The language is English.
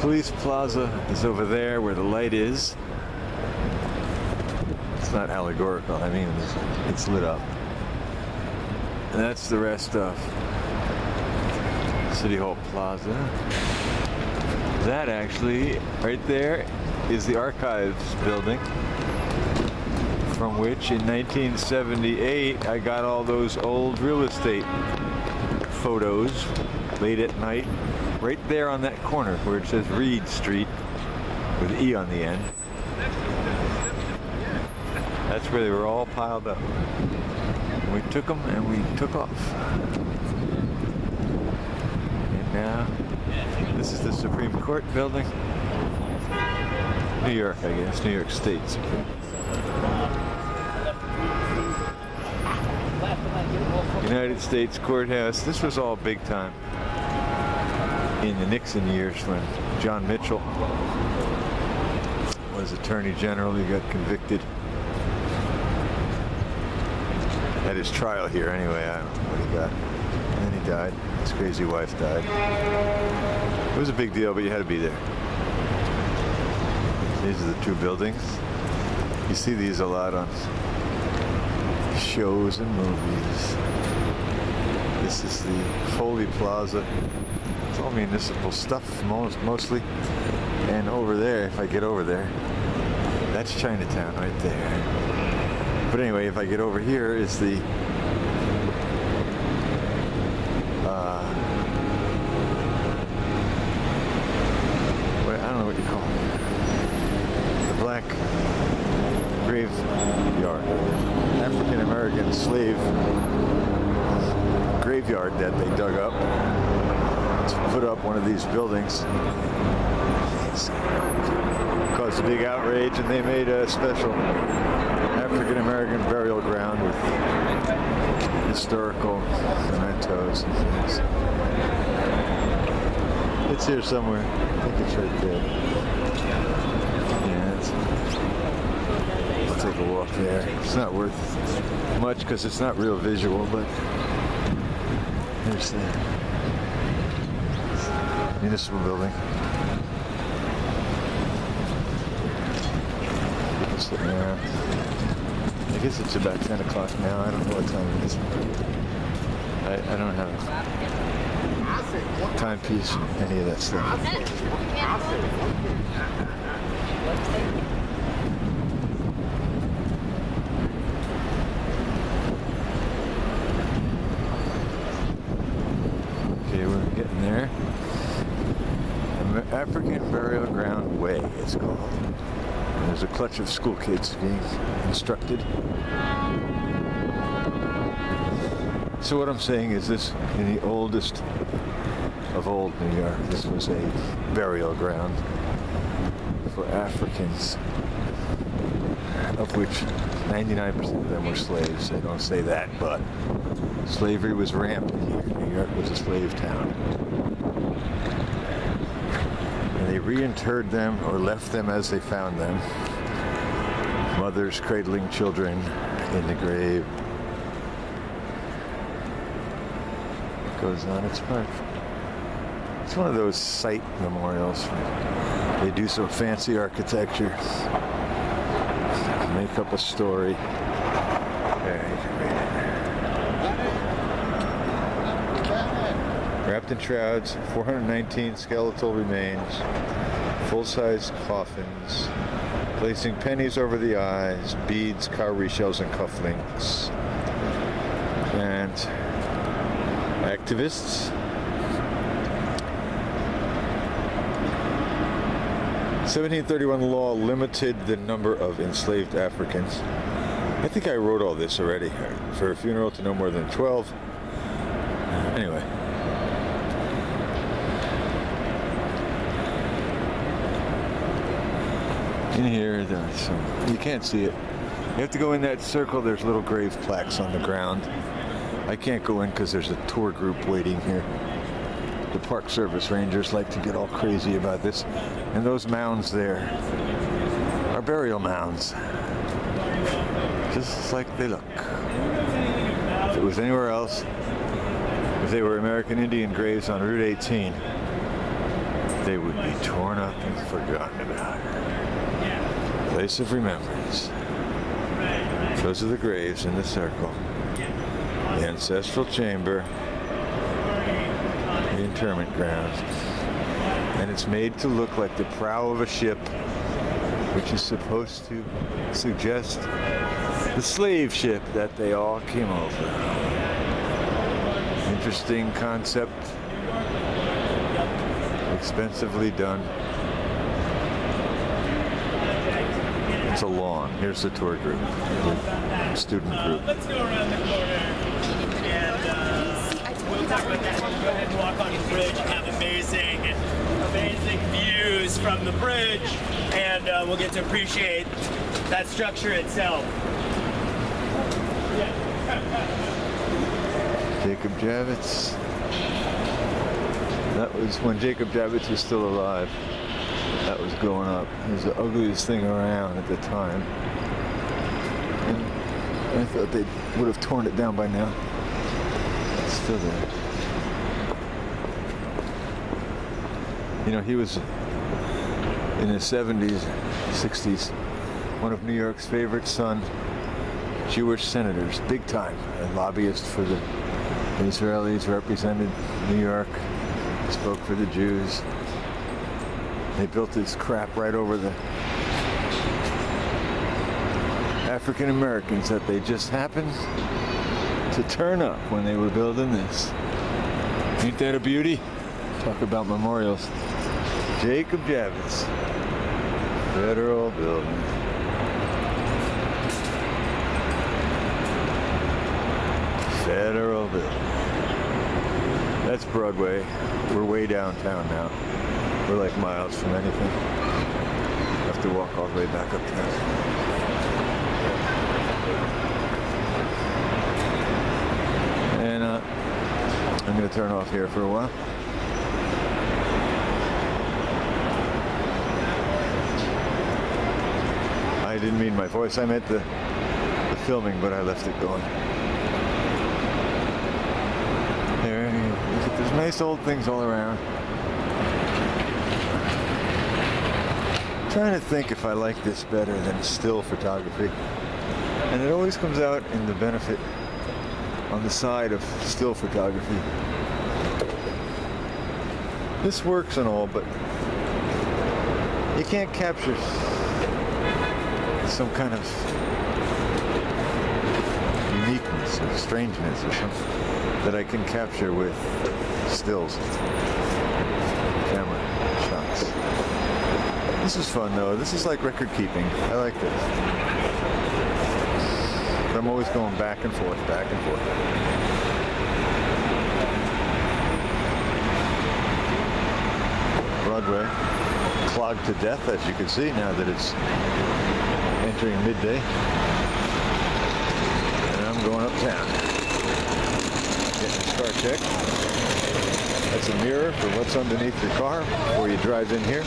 Police Plaza is over there where the light is. It's not allegorical, I mean it's lit up. And that's the rest of City Hall Plaza. That actually, right there, is the Archives building, from which in 1978 I got all those old real estate photos late at night, right there on that corner where it says Reed Street with E on the end. That's where they were all piled up. We took them and we took off. And now, this is the Supreme Court building. New York, I guess, New York State Supreme. United States Courthouse. This was all big time in the Nixon years when John Mitchell was Attorney General. He got convicted. At his trial here anyway, I don't know what he got. And then he died. His crazy wife died. It was a big deal, but you had to be there. These are the two buildings. You see these a lot on shows and movies. This is the Foley Plaza. It's all municipal stuff, mostly. And over there, if I get over there, that's Chinatown right there. But anyway, if I get over here, is the I don't know what you call it. The Black Graveyard, African American slave graveyard that they dug up to put up one of these buildings. It's caused a big outrage, and they made a special African American burial ground with historical mementos and things. It's here somewhere. I think it's right there. Yeah, I'll take a walk there. It's not worth much because it's not real visual, but there's the municipal building. People sitting around. I guess it's about 10 o'clock now. I don't know what time it is. I don't have a timepiece or any of that stuff. Okay, we're getting there. African Burial Ground Way, it's called. And there's a clutch of school kids being instructed. So what I'm saying is this, in the oldest of old New York, this was a burial ground for Africans, of which 99% of them were slaves. They don't say that, but slavery was rampant here. New York was a slave town. And they reinterred them or left them as they found them. Mothers cradling children in the grave. It goes on. It's one of those site memorials. They do some fancy architecture, make up a story. There, you can read it. Wrapped in shrouds, 419 skeletal remains, full-size coffins, placing pennies over the eyes, beads, cowrie shells, and cufflinks. And activists. 1731 law limited the number of enslaved Africans. I think I wrote all this already. For a funeral to no more than 12. Anyway. In here, there's some, you can't see it. You have to go in that circle. There's little grave plaques on the ground. I can't go in because there's a tour group waiting here. The Park Service rangers like to get all crazy about this. And those mounds there are burial mounds. Just like they look. If it was anywhere else, if they were American Indian graves on Route 18, they would be torn up and forgotten about. Place of remembrance. Those are the graves in the circle. The ancestral chamber, the interment ground. And it's made to look like the prow of a ship, which is supposed to suggest the slave ship that they all came over. Interesting concept. Expensively done. It's a lawn. Here's the tour group, the student group. Let's go around the corner and we'll talk about that. We'll go ahead and walk on the bridge and have amazing views from the bridge, and we'll get to appreciate that structure itself. Jacob Javits. That was when Jacob Javits was still alive. That was going up. It was the ugliest thing around at the time. And I thought they would have torn it down by now. It's still there. You know, he was in his 70s, 60s, one of New York's favorite son Jewish senators, big time. A lobbyist for the Israelis, represented New York, spoke for the Jews. They built this crap right over the African Americans that they just happened to turn up when they were building this. Ain't that a beauty? Talk about memorials. Jacob Javits, Federal Building. Federal Building. That's Broadway. We're way downtown now. We're like miles from anything. Have to walk all the way back uptown. And I'm going to turn off here for a while. I didn't mean my voice. I meant the filming, but I left it going. There's nice old things all around. I'm trying to think if I like this better than still photography. And it always comes out in the benefit on the side of still photography. This works and all, but you can't capture some kind of uniqueness or strangeness or something that I can capture with stills, camera shots. This is fun though. This is like record keeping. I like this. But I'm always going back and forth, back and forth. Broadway, clogged to death, as you can see now that it's entering midday. And I'm going uptown. Getting this car checked. That's a mirror for what's underneath your car before you drive in here.